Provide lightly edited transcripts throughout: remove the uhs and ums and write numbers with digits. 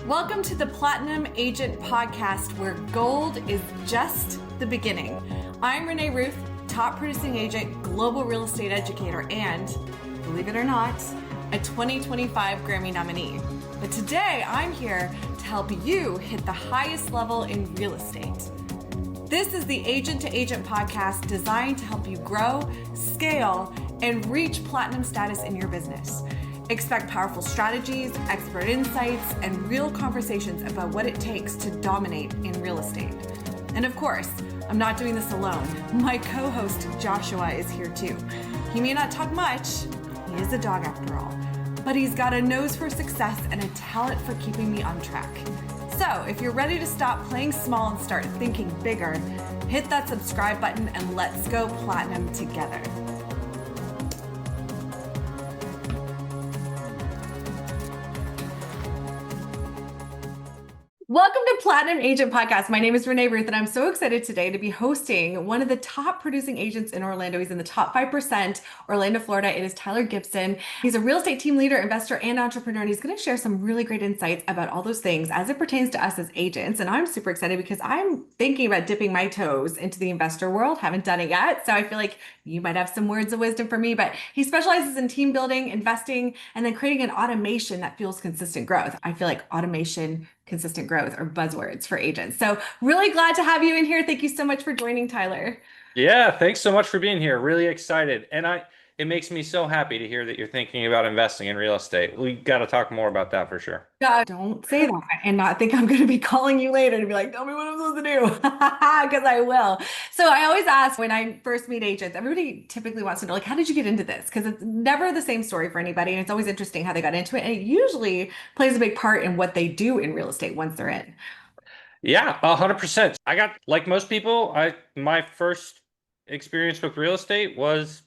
Welcome to the Platinum Agent Podcast, where gold is just the beginning. I'm Renee Ruth, top producing agent, global real estate educator, and, believe it or not, a 2025 Grammy nominee. But today I'm here to help you hit the highest level in real estate. This is the Agent to Agent podcast designed to help you grow, scale, and reach platinum status in your business. Expect powerful strategies, expert insights, and real conversations about what it takes to dominate in real estate. And of course, I'm not doing this alone. My co-host Joshua is here too. He may not talk much, he is a dog after all, but he's got a nose for success and a talent for keeping me on track. So if you're ready to stop playing small and start thinking bigger, hit that subscribe button and let's go platinum together. Welcome to Platinum Agent Podcast. My name is Renee Ruth, and I'm so excited today to be hosting one of the top producing agents in Orlando. He's in the top 5%, Orlando, Florida. It is Tyler Gibson. He's a real estate team leader, investor, and entrepreneur, and he's going to share some really great insights about all those things as it pertains to us as agents. And I'm super excited because I'm thinking about dipping my toes into the investor world. Haven't done it yet, so I feel like you might have some words of wisdom for me, but he specializes in team building, investing, and then creating an automation that fuels consistent growth. I feel like automation, consistent growth are buzzwords for agents. So really glad to have you in here. Thank you so much for joining, Tyler. Yeah, thanks so much for being here. Really excited. And it makes me so happy to hear that you're thinking about investing in real estate. We got to talk more about that for sure. God, don't say that and not think I'm going to be calling you later to be like, tell me what I'm supposed to do, because I will. So I always ask when I first meet agents, everybody typically wants to know, like, how did you get into this? Because it's never the same story for anybody. And it's always interesting how they got into it. And it usually plays a big part in what they do in real estate once they're in. Yeah, 100%. I got, like most people, my first experience with real estate was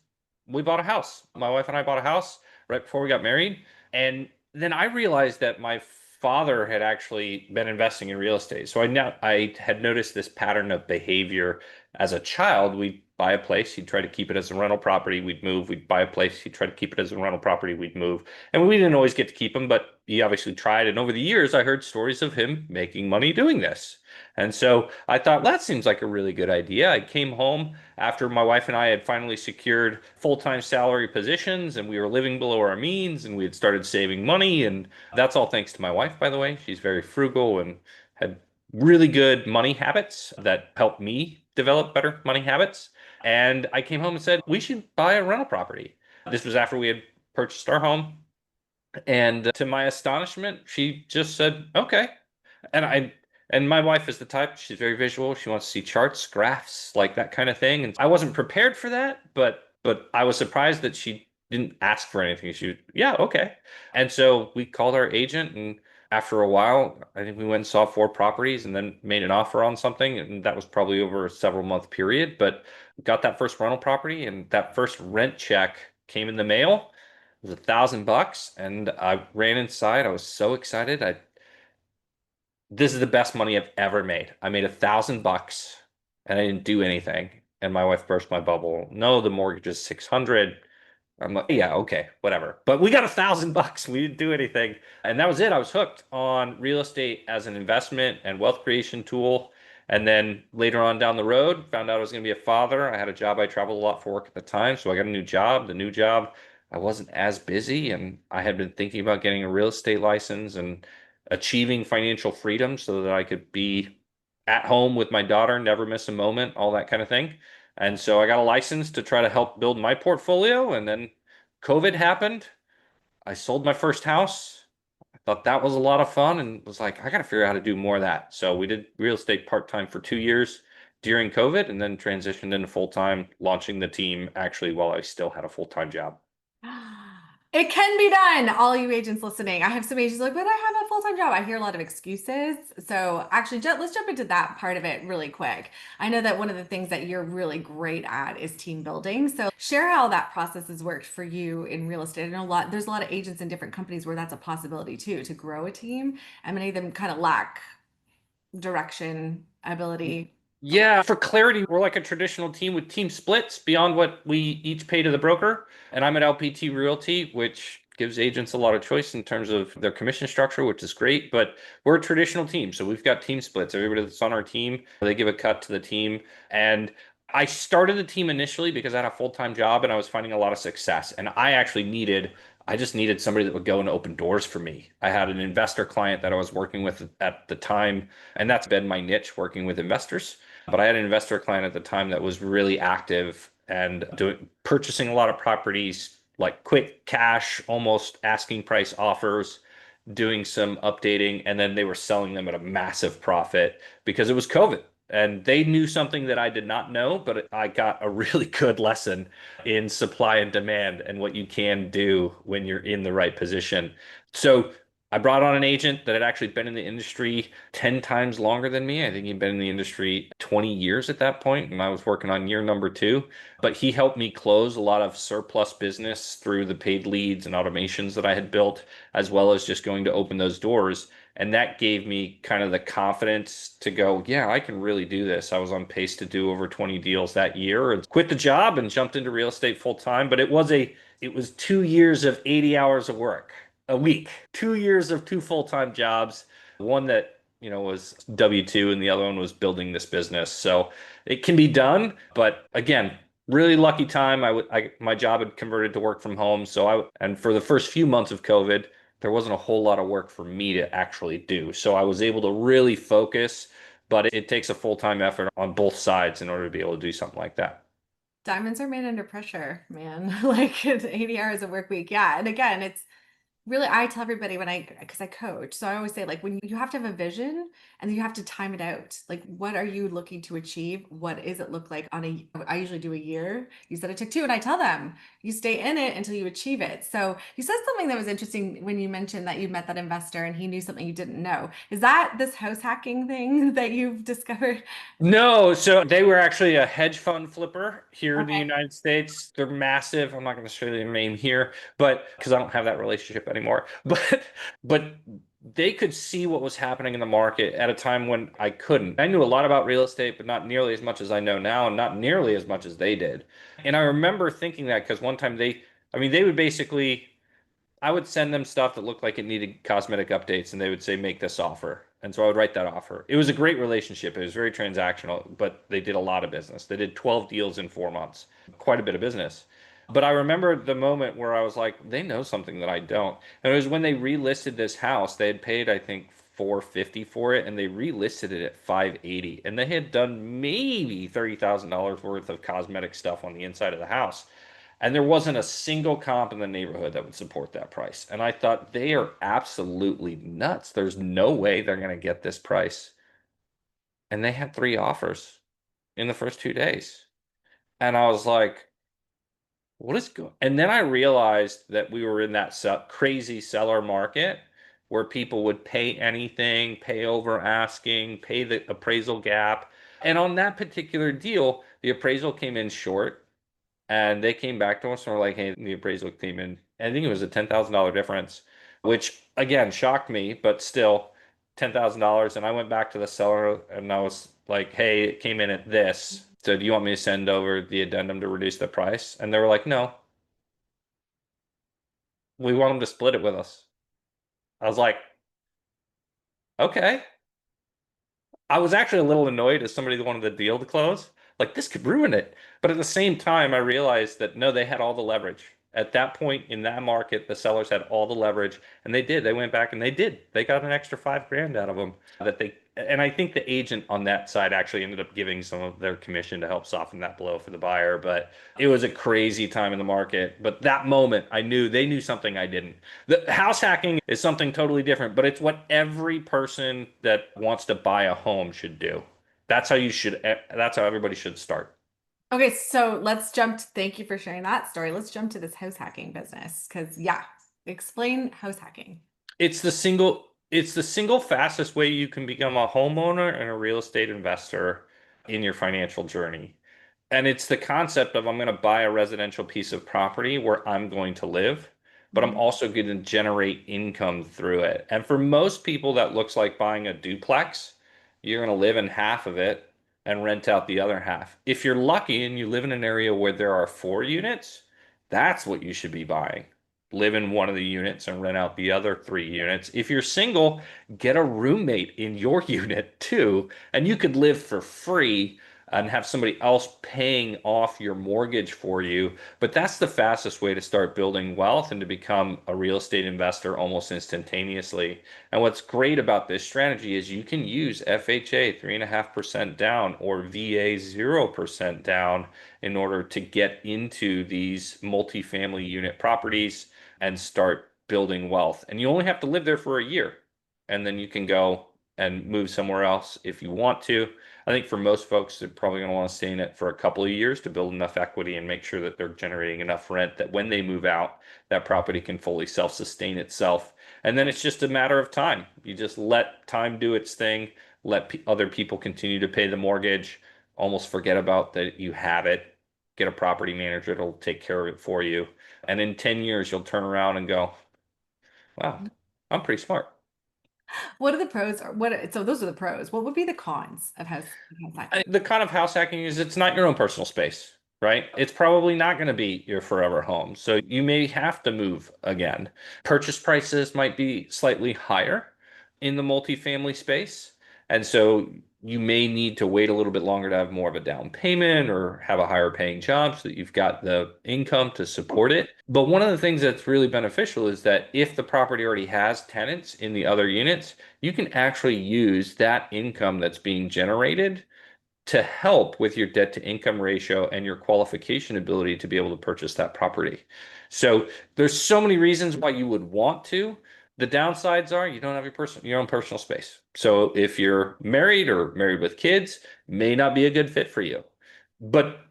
we bought a house. My wife and I bought a house right before we got married. And then I realized that my father had actually been investing in real estate. So I had noticed this pattern of behavior as a child. We'd buy a place, he'd try to keep it as a rental property, we'd move, we'd buy a place, he'd try to keep it as a rental property, we'd move. And we didn't always get to keep him, but he obviously tried. And over the years, I heard stories of him making money doing this. And so I thought, well, that seems like a really good idea. I came home after my wife and I had finally secured full-time salary positions and we were living below our means and we had started saving money. And that's all thanks to my wife, by the way. She's very frugal and had really good money habits that helped me develop better money habits. And I came home and said, we should buy a rental property. This was after we had purchased our home. And to my astonishment, she just said, okay. And my wife is the type, she's very visual. She wants to see charts, graphs, like that kind of thing. And I wasn't prepared for that, but I was surprised that she didn't ask for anything. Yeah, okay. And so we called our agent, and after a while, I think we went and saw 4 properties and then made an offer on something. And that was probably over a several month period, but got that first rental property, and that first rent check came in the mail. It was $1,000, and I ran inside. I was so excited. This is the best money I've ever made. I made $1,000 and I didn't do anything. And my wife burst my bubble. No, the mortgage is 600. I'm like, yeah, okay, whatever. But we got $1,000. We didn't do anything. And that was it. I was hooked on real estate as an investment and wealth creation tool. And then later on down the road, found out I was going to be a father. I had a job. I traveled a lot for work at the time. So I got a new job. The new job, I wasn't as busy. And I had been thinking about getting a real estate license and achieving financial freedom so that I could be at home with my daughter, never miss a moment, all that kind of thing. And so I got a license to try to help build my portfolio. And then COVID happened. I sold my first house. I thought that was a lot of fun and was like, I got to figure out how to do more of that. So we did real estate part-time for 2 years during COVID and then transitioned into full-time, launching the team actually while I still had a full-time job. It can be done, all you agents listening. I have some agents like, but I have a full-time job. I hear a lot of excuses. So actually, let's jump into that part of it really quick. I know that one of the things that you're really great at is team building. So share how that process has worked for you in real estate. I know there's a lot of agents in different companies where that's a possibility too, to grow a team. And many of them kind of lack direction, ability. Yeah, for clarity, we're like a traditional team with team splits beyond what we each pay to the broker. And I'm at LPT Realty, which gives agents a lot of choice in terms of their commission structure, which is great. But we're a traditional team, so we've got team splits. Everybody that's on our team, they give a cut to the team. And I started the team initially because I had a full-time job and I was finding a lot of success. And I just needed somebody that would go and open doors for me. I had an investor client that I was working with at the time, and that's been my niche, working with investors. But I had an investor client at the time that was really active and purchasing a lot of properties, like quick cash, almost asking price offers, doing some updating, and then they were selling them at a massive profit because it was COVID. And they knew something that I did not know, but I got a really good lesson in supply and demand and what you can do when you're in the right position. So I brought on an agent that had actually been in the industry 10 times longer than me. I think he'd been in the industry 20 years at that point, and I was working on year number two. But he helped me close a lot of surplus business through the paid leads and automations that I had built, as well as just going to open those doors. And that gave me kind of the confidence to go, yeah, I can really do this. I was on pace to do over 20 deals that year and quit the job and jumped into real estate full time. But it was 2 years of 80 hours of work a week, 2 years of two full-time jobs, one that, was W-2 and the other one was building this business. So it can be done, but again, really lucky time. My job had converted to work from home. And for the first few months of COVID, there wasn't a whole lot of work for me to actually do. So I was able to really focus, but it takes a full-time effort on both sides in order to be able to do something like that. Diamonds are made under pressure, man. Like it's 80 hours a work week. Yeah. And again, it's really, I tell everybody because I coach. So I always say, like, when you have to have a vision and you have to time it out. Like, what are you looking to achieve? What does it look like I usually do a year. You said it took two, and I tell them you stay in it until you achieve it. So you said something that was interesting when you mentioned that you met that investor and he knew something you didn't know. Is that this house hacking thing that you've discovered? No, so they were actually a hedge fund flipper here in the Okay. United States. They're massive. I'm not going to show you their name here, but because I don't have that relationship anymore. But they could see what was happening in the market at a time when I couldn't. I knew a lot about real estate, but not nearly as much as I know now, and not nearly as much as they did. And I remember thinking that because one time I mean, they would basically I would send them stuff that looked like it needed cosmetic updates, and they would say, make this offer. And so I would write that offer. It was a great relationship. It was very transactional, but they did a lot of business. They did 12 deals in 4 months, quite a bit of business. But I remember the moment where I was like, they know something that I don't. And it was when they relisted this house. They had paid, I think, 450 for it, and they relisted it at 580. And they had done maybe $30,000 worth of cosmetic stuff on the inside of the house. And there wasn't a single comp in the neighborhood that would support that price. And I thought they are absolutely nuts. There's no way they're going to get this price. And they had three offers in the first 2 days. And I was like, what is going? And then I realized that we were in that crazy seller market where people would pay anything, pay over asking, pay the appraisal gap. And on that particular deal, the appraisal came in short. And they came back to us and were like, hey, the appraisal came in. I think it was a $10,000 difference, which again shocked me, but still $10,000. And I went back to the seller and I was like, hey, it came in at this. So do you want me to send over the addendum to reduce the price? And they were like, no, we want them to split it with us. I was like, okay. I was actually a little annoyed as somebody that wanted the deal to close. Like, this could ruin it. But at the same time, I realized that no, they had all the leverage. At that point in that market, the sellers had all the leverage, and they did. They went back and they did. They got an extra 5 grand out of them and I think the agent on that side actually ended up giving some of their commission to help soften that blow for the buyer. But it was a crazy time in the market. But that moment, I knew they knew something I didn't. The house hacking is something totally different, but it's what every person that wants to buy a home should do. That's how everybody should start. Okay, so thank you for sharing that story. Let's jump to this house hacking business because, yeah, explain house hacking. It's the single fastest way you can become a homeowner and a real estate investor in your financial journey. And it's the concept of I'm going to buy a residential piece of property where I'm going to live, but I'm Mhm. also going to generate income through it. And for most people, that looks like buying a duplex. You're going to live in half of it and rent out the other half. If you're lucky and you live in an area where there are 4 units, that's what you should be buying. live in one of the units and rent out the other 3 units. If you're single, get a roommate in your unit too, and you could live for free and have somebody else paying off your mortgage for you. But that's the fastest way to start building wealth and to become a real estate investor almost instantaneously. And what's great about this strategy is you can use FHA 3.5% down or VA 0% down in order to get into these multifamily unit properties and start building wealth. And you only have to live there for a year, and then you can go and move somewhere else if you want to. I think for most folks, they're probably going to want to stay in it for a couple of years to build enough equity and make sure that they're generating enough rent that when they move out, that property can fully self-sustain itself. And then it's just a matter of time. You just let time do its thing, let other people continue to pay the mortgage, almost forget about that you have it, get a property manager that'll take care of it for you. And in 10 years, you'll turn around and go, wow, I'm pretty smart. What are the pros or so those are the pros. What would be the cons of house hacking? The kind of house hacking is it's not your own personal space, right? It's probably not going to be your forever home. So you may have to move again. Purchase prices might be slightly higher in the multifamily space. And so you may need to wait a little bit longer to have more of a down payment or have a higher paying job so that you've got the income to support it. But one of the things that's really beneficial is that if the property already has tenants in the other units, you can actually use that income that's being generated to help with your debt to income ratio and your qualification ability to be able to purchase that property. So there's so many reasons why you would want to. The downsides are you don't have your own personal space. So if you're married or married with kids, may not be a good fit for you. But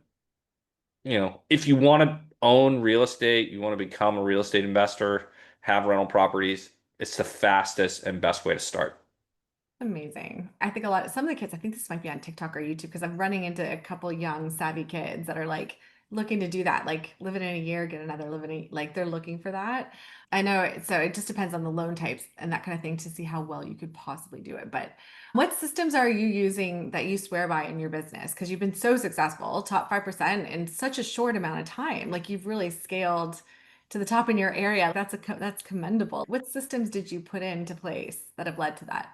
if you want to own real estate, you want to become a real estate investor, have rental properties, it's the fastest and best way to start. Amazing. I think some of the kids, I think this might be on TikTok or YouTube because I'm running into a couple young savvy kids that are like looking to do that, like live it in a year, get another live in like they're looking for that. I know so it just depends on the loan types and that kind of thing to see how well you could possibly do it. But what systems are you using that you swear by in your business? Because you've been so successful, top 5% in such a short amount of time. Like you've really scaled to the top in your area. That's commendable. What systems did you put into place that have led to that?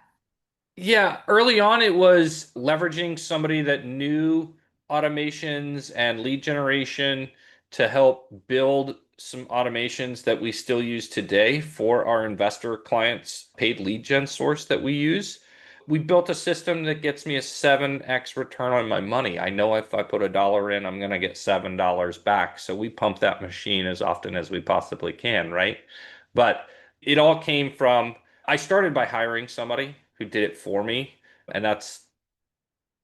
Yeah, early on it was leveraging somebody that knew automations and lead generation to help build some automations that we still use today for our investor clients' paid lead gen source that we use. We built a system that gets me a 7x return on my money. I know if I put $1 in, I'm going to get $7 back. So we pump that machine as often as we possibly can, right? But it all came from I started by hiring somebody who did it for me. And that's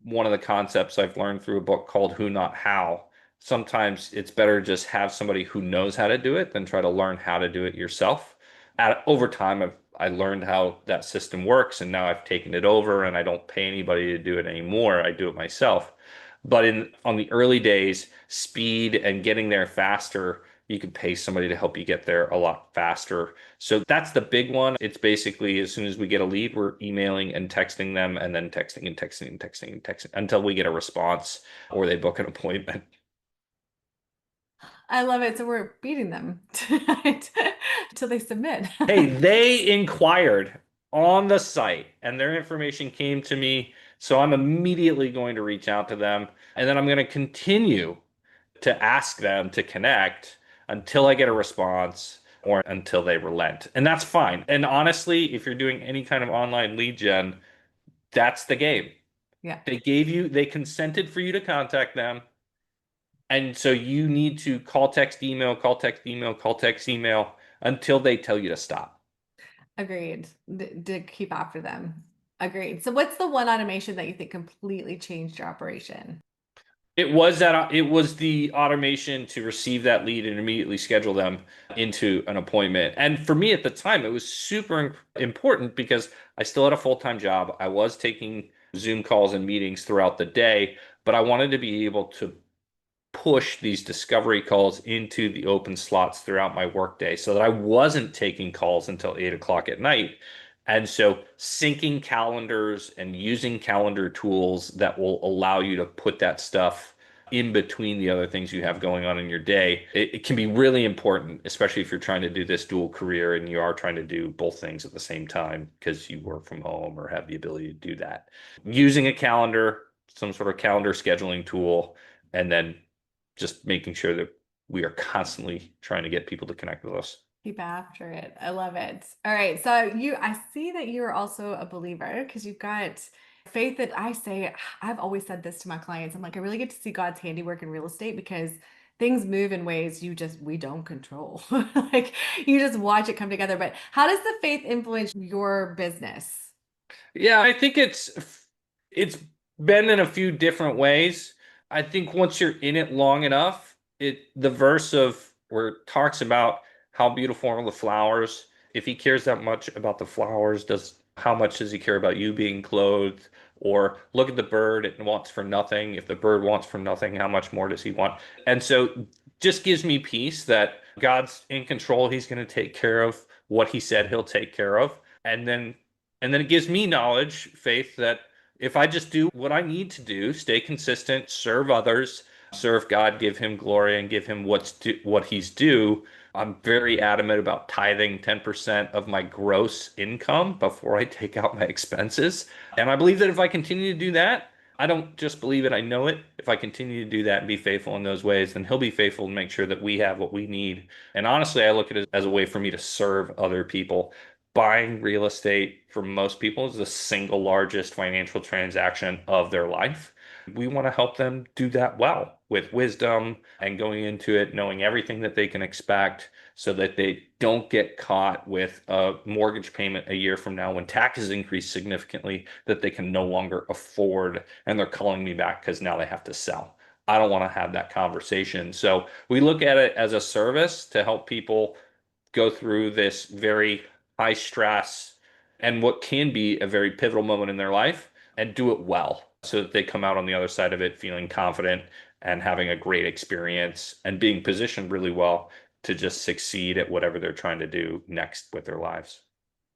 one of the concepts I've learned through a book called Who Not How. Sometimes it's better to just have somebody who knows how to do it than try to learn how to do it yourself. Over time, I learned how that system works, and now I've taken it over, and I don't pay anybody to do it anymore. I do it myself. But on the early days, speed and getting there faster, you could pay somebody to help you get there a lot faster. So that's the big one. It's basically as soon as we get a lead, we're emailing and texting them and then texting and texting and texting and texting until we get a response or they book an appointment. I love it. So we're beating them tonight until they submit. Hey, they inquired on the site and their information came to me. So I'm immediately going to reach out to them and then I'm going to continue to ask them to connect until I get a response or until they relent. And that's fine. And honestly, if you're doing any kind of online lead gen, that's the game. Yeah, They consented for you to contact them. And so you need to call, text, email, call, text, email, call, text, email until they tell you to stop. agreed. To keep after them. Agreed. So what's the one automation that you think completely changed your operation? It was the automation to receive that lead and immediately schedule them into an appointment. And for me at the time, it was super important because I still had a full-time job. I was taking Zoom calls and meetings throughout the day, but I wanted to be able to push these discovery calls into the open slots throughout my workday so that I wasn't taking calls until 8 o'clock at night. And so syncing calendars and using calendar tools that will allow you to put that stuff in between the other things you have going on in your day. It can be really important, especially if you're trying to do this dual career and you are trying to do both things at the same time because you work from home or have the ability to do that. Using a calendar, some sort of calendar scheduling tool, and then just making sure that we are constantly trying to get people to connect with us. Keep after it. I love it. All right. So I see that you are also a believer because you've got faith that I've always said this to my clients. I'm like, I really get to see God's handiwork in real estate because things move in ways we don't control. Like you just watch it come together. But how does the faith influence your business? Yeah, I think it's been in a few different ways. I think once you're in it long enough, the verse of where it talks about how beautiful are the flowers. If he cares that much about the flowers, does how much does he care about you being clothed? Or look at the bird, it wants for nothing. If the bird wants for nothing, how much more does he want? And so just gives me peace that God's in control. He's going to take care of what he said he'll take care of. And then it gives me knowledge, faith, that if I just do what I need to do, stay consistent, serve others, serve God, give him glory, and give him what he's due. I'm very adamant about tithing 10% of my gross income before I take out my expenses. And I believe that if I continue to do that, I don't just believe it, I know it. If I continue to do that and be faithful in those ways, then he'll be faithful to make sure that we have what we need. And honestly, I look at it as a way for me to serve other people. Buying real estate for most people is the single largest financial transaction of their life. We want to help them do that well with wisdom and going into it knowing everything that they can expect so that they don't get caught with a mortgage payment a year from now when taxes increase significantly that they can no longer afford and they're calling me back because now they have to sell. I don't want to have that conversation. So we look at it as a service to help people go through this very high stress and what can be a very pivotal moment in their life and do it well so that they come out on the other side of it feeling confident and having a great experience and being positioned really well to just succeed at whatever they're trying to do next with their lives.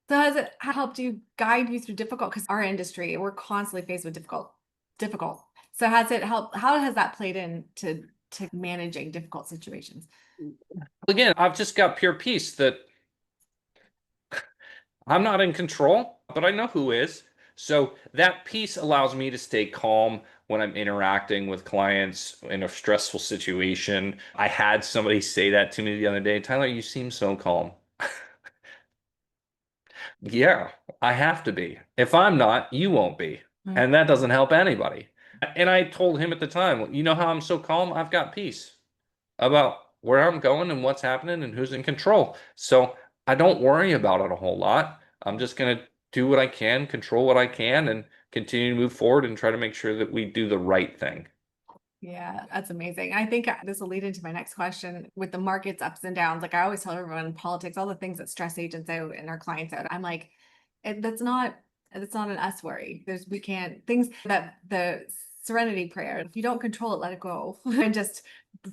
So has it helped you guide you through difficult? Because our industry, we're constantly faced with difficult. So has it helped? How has that played into to managing difficult situations? Again, I've just got pure peace that I'm not in control, but I know who is. So that piece allows me to stay calm when I'm interacting with clients in a stressful situation. I had somebody say that to me the other day, Tyler, you seem so calm. Yeah, I have to be. If I'm not, you won't be. Mm. And that doesn't help anybody. And I told him at the time, you know how I'm so calm? I've got peace about where I'm going and what's happening and who's in control. So I don't worry about it a whole lot. I'm just going to do what I can, control what I can, and continue to move forward and try to make sure that we do the right thing. Yeah, that's amazing. I think this will lead into my next question with the market's ups and downs. Like I always tell everyone, politics, all the things that stress agents out and our clients out. I'm like, that's not an us worry. We can't things that the serenity prayer. If you don't control it, let it go and just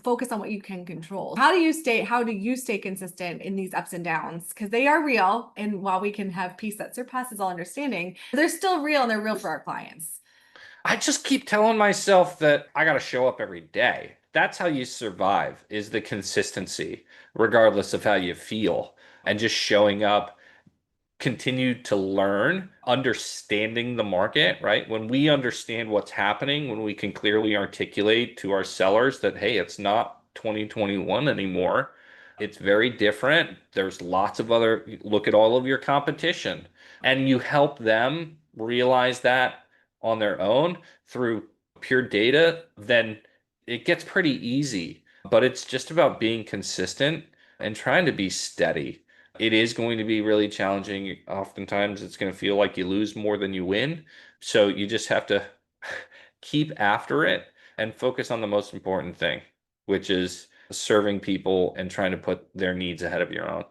focus on what you can control. How do you stay consistent in these ups and downs? Because they are real. And while we can have peace that surpasses all understanding, they're still real and they're real for our clients. I just keep telling myself that I got to show up every day. That's how you survive, is the consistency, regardless of how you feel, and just showing up continue to learn, understanding the market, right? When we understand what's happening, when we can clearly articulate to our sellers that, hey, it's not 2021 anymore. It's very different. There's lots of other, look at all of your competition, and you help them realize that on their own through pure data, then it gets pretty easy. But it's just about being consistent and trying to be steady. It is going to be really challenging. Oftentimes, it's going to feel like you lose more than you win. So you just have to keep after it and focus on the most important thing, which is serving people and trying to put their needs ahead of your own.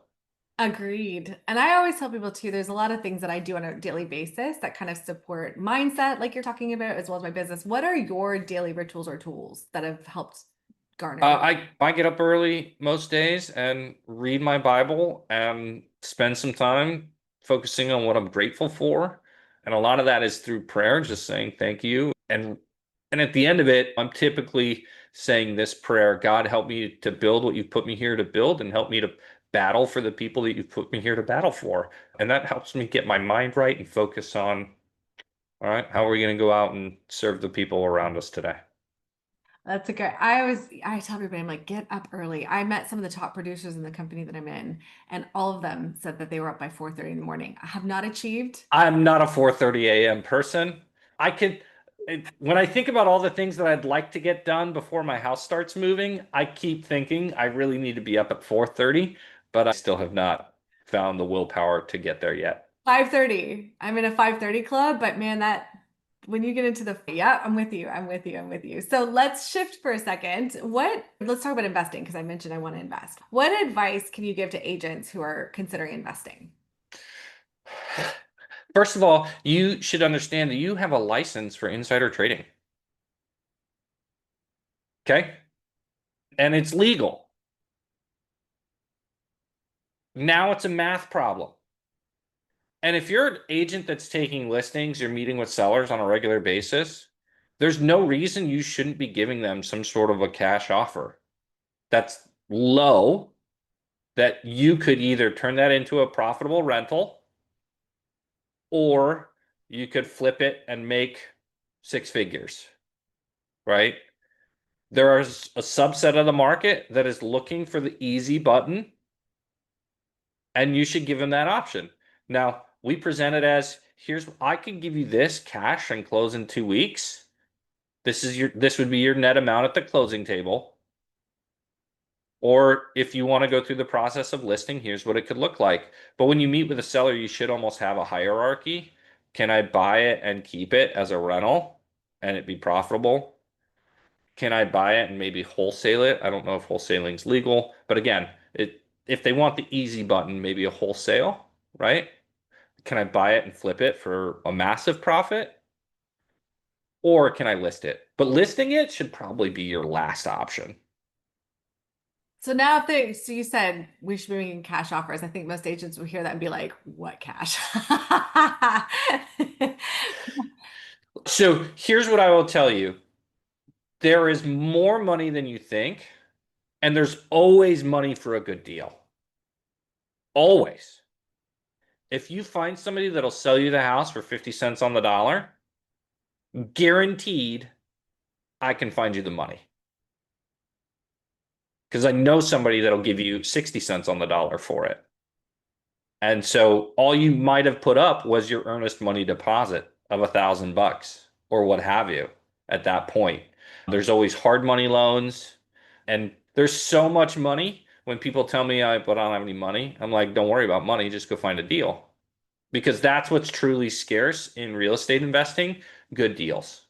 Agreed. And I always tell people too, there's a lot of things that I do on a daily basis that kind of support mindset, like you're talking about, as well as my business. What are your daily rituals or tools that have helped garner your I get up early most days and read my Bible and spend some time focusing on what I'm grateful for. And a lot of that is through prayer, just saying thank you. And And at the end of it, I'm typically saying this prayer: God, help me to build what you've put me here to build, and help me to battle for the people that you've put me here to battle for. And that helps me get my mind right and focus on, all right, how are we going to go out and serve the people around us today? That's a good. I tell everybody, I'm like, get up early. I met some of the top producers in the company that I'm in, and all of them said that they were up by 4:30 in the morning. I have not achieved. I'm not a 4:30 a.m. person. I could, when I think about all the things that I'd like to get done before my house starts moving, I keep thinking I really need to be up at 4:30, but I still have not found the willpower to get there yet. 5:30. I'm in a 5:30 club, but man, that when you get into the yeah, I'm with you. I'm with you. I'm with you. So let's shift for a second. Let's talk about investing because I mentioned I want to invest. What advice can you give to agents who are considering investing? First of all, you should understand that you have a license for insider trading. Okay? And it's legal. Now it's a math problem. And if you're an agent that's taking listings, you're meeting with sellers on a regular basis, there's no reason you shouldn't be giving them some sort of a cash offer that's low, that you could either turn that into a profitable rental or you could flip it and make six figures, right? There is a subset of the market that is looking for the easy button, and you should give them that option. Now, we present it as, here's, I can give you this cash and close in 2 weeks. This would be your net amount at the closing table. Or if you want to go through the process of listing, here's what it could look like. But when you meet with a seller, you should almost have a hierarchy. Can I buy it and keep it as a rental and it be profitable? Can I buy it and maybe wholesale it? I don't know if wholesaling is legal, but again, if they want the easy button, maybe a wholesale, right? Can I buy it and flip it for a massive profit? Or can I list it? But listing it should probably be your last option. So now if they, so you said we should be making cash offers. I think most agents will hear that and be like, what cash? So here's what I will tell you. There is more money than you think, and there's always money for a good deal. Always. If you find somebody that'll sell you the house for 50 cents on the dollar, guaranteed I can find you the money. Because I know somebody that'll give you 60 cents on the dollar for it. And so all you might have put up was your earnest money deposit of $1,000 or what have you at that point. There's always hard money loans, and there's so much money. When people tell me but I don't have any money, I'm like, don't worry about money, just go find a deal. Because that's what's truly scarce in real estate investing, good deals.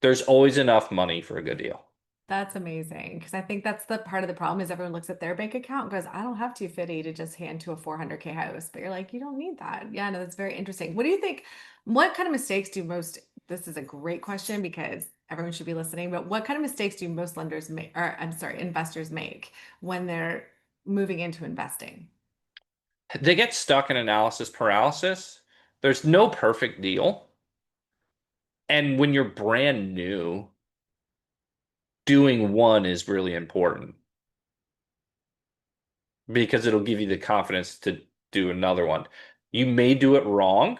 There's always enough money for a good deal. That's amazing. Because I think that's the part of the problem is everyone looks at their bank account and goes, I don't have 250 to just hand to a 400K house. But you're like, you don't need that. Yeah, no, that's very interesting. What do you think? What kind of mistakes do most, this is a great question because everyone should be listening, but what kind of mistakes do most lenders make, or I'm sorry, investors make when they're moving into investing? They get stuck in analysis paralysis. There's no perfect deal. And when you're brand new, doing one is really important because it'll give you the confidence to do another one. You may do it wrong,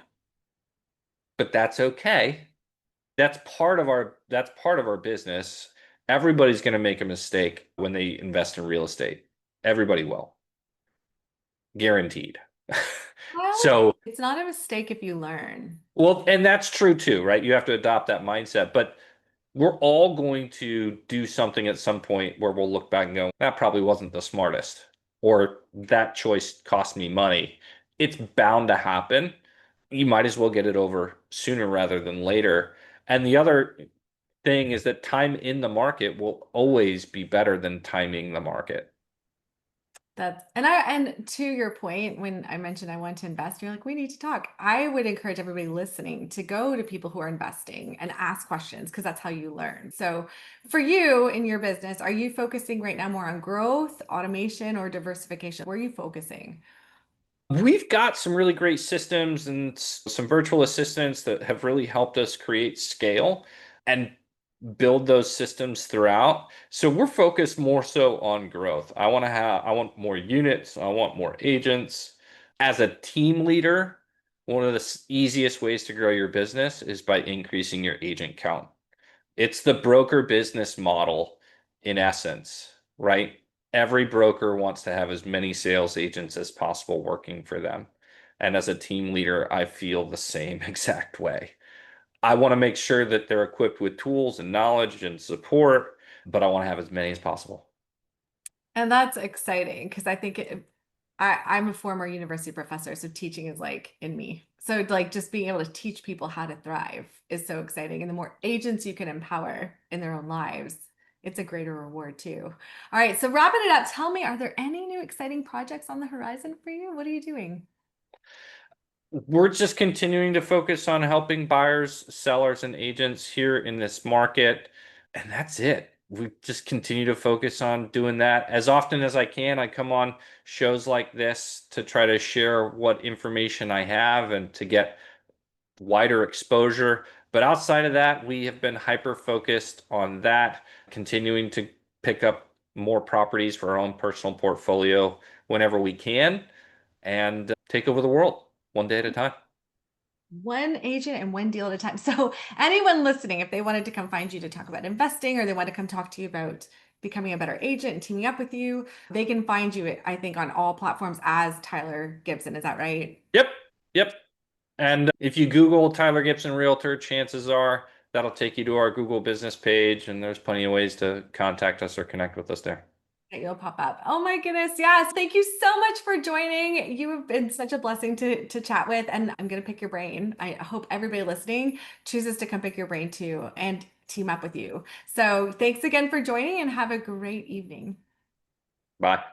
but that's okay. That's part of our business. Everybody's going to make a mistake when they invest in real estate. Everybody will. Guaranteed. Well, So, it's not a mistake if you learn. well, and that's true too, right? You have to adopt that mindset, but we're all going to do something at some point where we'll look back and go, that probably wasn't the smartest, or that choice cost me money. It's bound to happen. You might as well get it over sooner rather than later. And the other thing is that time in the market will always be better than timing the market. And to your point, when I mentioned I want to invest, you're like, we need to talk. I would encourage everybody listening to go to people who are investing and ask questions because that's how you learn. So for you in your business, are you focusing right now more on growth, automation, or diversification? Where are you focusing? We've got some really great systems and some virtual assistants that have really helped us create scale. And build those systems throughout. So we're focused more so on growth. I want more units, I want more agents. As a team leader, one of the easiest ways to grow your business is by increasing your agent count. It's the broker business model in essence, right? Every broker wants to have as many sales agents as possible working for them. And as a team leader, I feel the same exact way. I want to make sure that they're equipped with tools and knowledge and support, but I want to have as many as possible. And that's exciting because I think I'm a former university professor, so teaching is like in me. So like just being able to teach people how to thrive is so exciting. And the more agents you can empower in their own lives, it's a greater reward too. All right, so wrapping it up, tell me, are there any new exciting projects on the horizon for you? What are you doing? We're just continuing to focus on helping buyers, sellers, and agents here in this market. And that's it. We just continue to focus on doing that as often as I can. I come on shows like this to try to share what information I have and to get wider exposure. But outside of that, we have been hyper focused on that, continuing to pick up more properties for our own personal portfolio whenever we can and take over the world one day at a time. One agent and one deal at a time. So anyone listening, if they wanted to come find you to talk about investing or they want to come talk to you about becoming a better agent and teaming up with you, they can find you, I think, on all platforms as Tyler Gibson. Is that right? Yep. Yep. And if you Google Tyler Gibson Realtor, chances are that'll take you to our Google business page, and there's plenty of ways to contact us or connect with us there. You'll pop up. Oh my goodness. Yes. Thank you so much for joining. You have been such a blessing to chat with, and I'm going to pick your brain. I hope everybody listening chooses to come pick your brain too and team up with you. So thanks again for joining and have a great evening. Bye.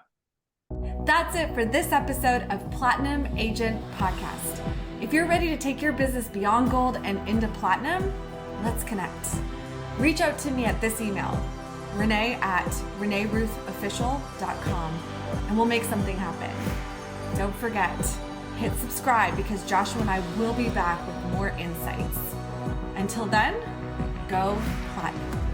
That's it for this episode of Platinum Agent Podcast. If you're ready to take your business beyond gold and into platinum, let's connect. Reach out to me at this email, Renee@ReneeRuthOfficial.com, and we'll make something happen. Don't forget, hit subscribe because Joshua and I will be back with more insights. Until then, go platinum.